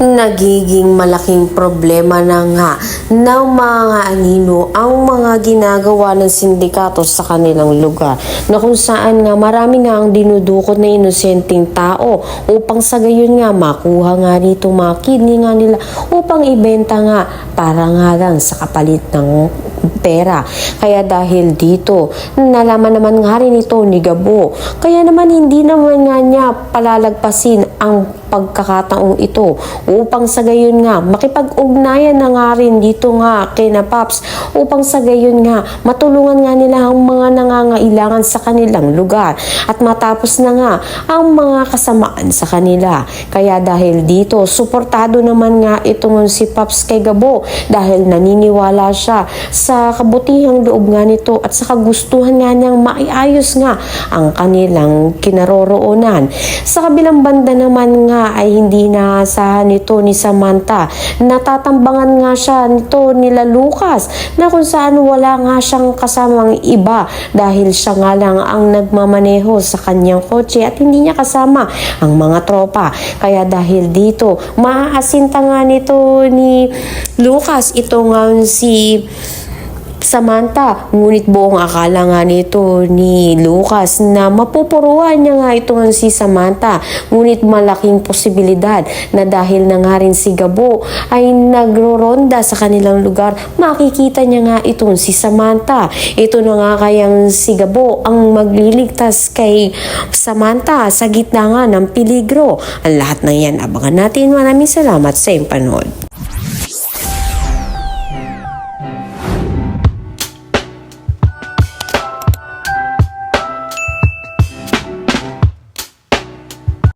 Nagiging malaking problema na nga ng mga anino ang mga ginagawa ng sindikato sa kanilang lugar, na kung saan nga marami nga ang dinudukot na inosenteng tao upang sa gayon nga makuha nga nito mga kidney nga nila upang ibenta nga para nga lang sa kapalit ng pera. Kaya dahil dito, nalaman naman nga rin ito ni Gabo. Kaya naman hindi naman nga niya palalagpasin ang pagkakataong ito upang sa gayon nga makipag-ugnayan na nga rin dito nga kina Paps upang sa gayon nga matulungan nga nila ang mga nangangailangan sa kanilang lugar at matapos na nga ang mga kasamaan sa kanila. Kaya dahil dito, suportado naman nga itong si Paps kay Gabo dahil naniniwala siya sa kabutihang loob nga nito at sa kagustuhan nga niyang maiayos nga ang kanilang kinaroroonan. Sa kabilang banda naman nga ay hindi naasahan nito ni Samantha. Natatambangan nga siya nito nila Lucas na kung saan wala nga siyang kasamang iba dahil siya nga lang ang nagmamaneho sa kanyang kotse at hindi niya kasama ang mga tropa. Kaya dahil dito, maaasinta nga nito ni Lucas ito nga si Samantha, ngunit buong akala nga nito ni Lucas na mapupuruan niya nga ito nga si Samantha, ngunit malaking posibilidad na dahil na nga rin si Gabo ay nagroronda sa kanilang lugar, makikita niya nga itong si Samantha. Ito na nga kayang si Gabo ang magliligtas kay Samantha sa gitna nga ng peligro. Ang lahat ng yan abangan natin. Maraming salamat sa iyong panood.